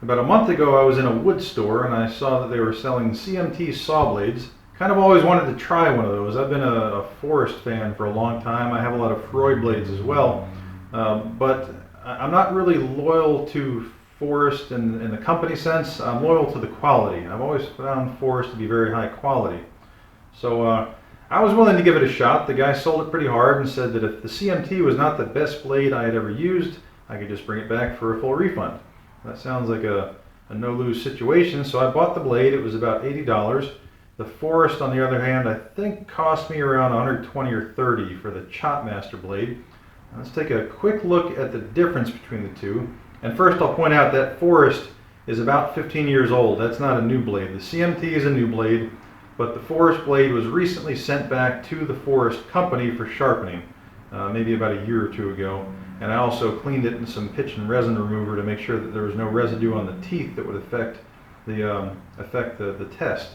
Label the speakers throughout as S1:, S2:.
S1: About a month ago I was in a wood store and I saw that they were selling CMT saw blades. Kind of always wanted to try one of those. I've been a Forrest fan for a long time. I have a lot of Freud blades as well. But I'm not really loyal to Forrest in the company sense. I'm loyal to the quality. I've always found Forrest to be very high quality. So I was willing to give it a shot. The guy sold it pretty hard and said that if the CMT was not the best blade I had ever used, I could just bring it back for a full refund. That sounds like a no-lose situation, so I bought the blade. It was about $80. The Forrest, on the other hand, I think cost me around $120 or $130 for the Chopmaster blade. Let's take a quick look at the difference between the two. And first I'll point out that Forrest is about 15 years old. That's not a new blade. The CMT is a new blade, but the Forrest blade was recently sent back to the Forrest company for sharpening, maybe about a year or two ago. And I also cleaned it in some pitch and resin remover to make sure that there was no residue on the teeth that would affect the test.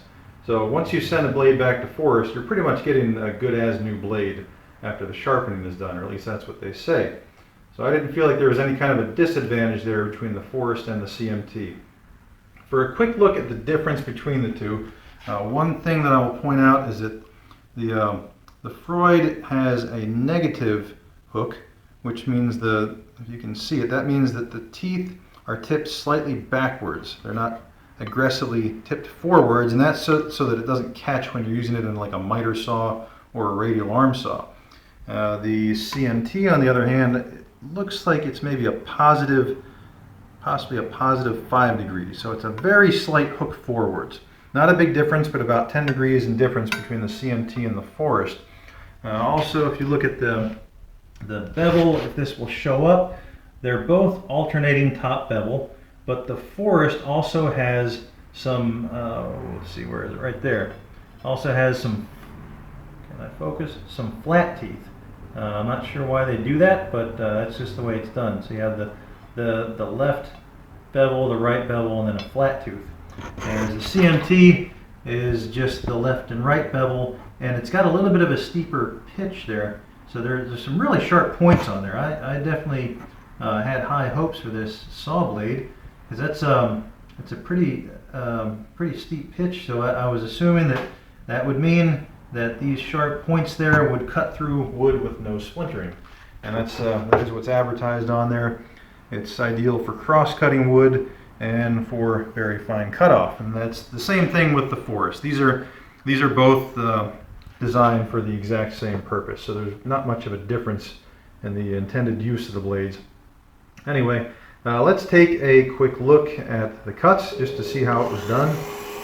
S1: So once you send a blade back to Forrest, you're pretty much getting a good as new blade after the sharpening is done, or at least that's what they say. So I didn't feel like there was any kind of a disadvantage there between the Forrest and the CMT. For a quick look at the difference between the two, one thing that I will point out is that the Freud has a negative hook, which means if you can see it, that means that the teeth are tipped slightly backwards. They're not aggressively tipped forwards, and that's so that it doesn't catch when you're using it in like a miter saw or a radial arm saw. The CMT, on the other hand, it looks like it's maybe possibly a positive 5 degrees. So it's a very slight hook forwards. Not a big difference, but about 10 degrees in difference between the CMT and the Forrest. Also, if you look at the bevel, if this will show up, they're both alternating top bevel, but the Forrest also has some, let's see, where is it? Right there. Also has some, can I focus? Some flat teeth. I'm not sure why they do that, but that's just the way it's done. So you have the left bevel, the right bevel, and then a flat tooth. And the CMT is just the left and right bevel, and it's got a little bit of a steeper pitch there. So there's some really sharp points on there. I definitely had high hopes for this saw blade, because it's a pretty steep pitch. So I was assuming that would mean that these sharp points there would cut through wood with no splintering, and that is what's advertised on there. It's ideal for cross-cutting wood and for very fine cutoff, and that's the same thing with the Forrest. These are both designed for the exact same purpose, so there's not much of a difference in the intended use of the blades. Anyway, let's take a quick look at the cuts just to see how it was done.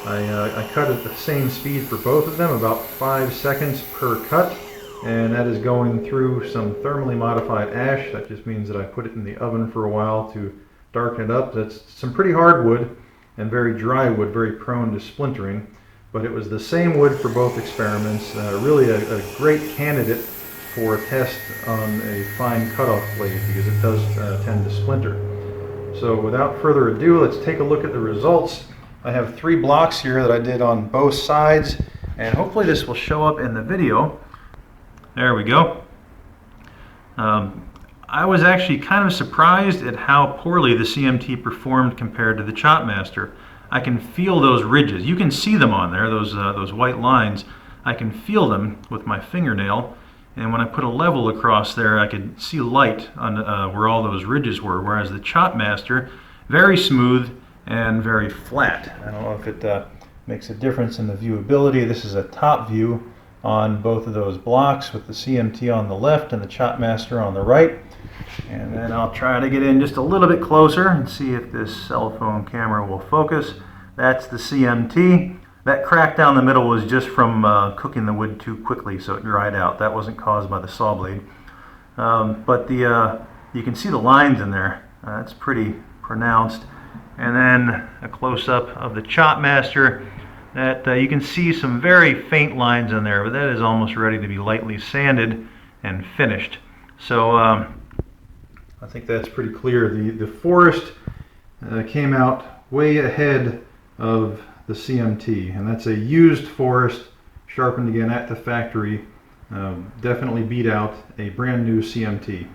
S1: I cut at the same speed for both of them, about 5 seconds per cut, and that is going through some thermally modified ash. That just means that I put it in the oven for a while to darken it up. That's some pretty hard wood and very dry wood, very prone to splintering, but it was the same wood for both experiments. Really a great candidate for a test on a fine cutoff blade, because it does tend to splinter. So without further ado, let's take a look at the results. I have 3 blocks here that I did on both sides, and hopefully this will show up in the video. There we go. I was actually kind of surprised at how poorly the CMT performed compared to the Chopmaster. I can feel those ridges. You can see them on there, those white lines. I can feel them with my fingernail, and when I put a level across there, I could see light on where all those ridges were, whereas the Chopmaster, very smooth and very flat. I don't know if it makes a difference in the viewability. This is a top view on both of those blocks with the CMT on the left and the Chopmaster on the right. And then I'll try to get in just a little bit closer and see if this cell phone camera will focus. That's the CMT. That crack down the middle was just from cooking the wood too quickly, so it dried out. That wasn't caused by the saw blade. But you can see the lines in there. That's pretty pronounced. And then a close-up of the Chopmaster. That you can see some very faint lines in there, but that is almost ready to be lightly sanded and finished. So I think that's pretty clear. The Forrest came out way ahead of the CMT, and that's a used Forrest sharpened again at the factory. Definitely beat out a brand new CMT.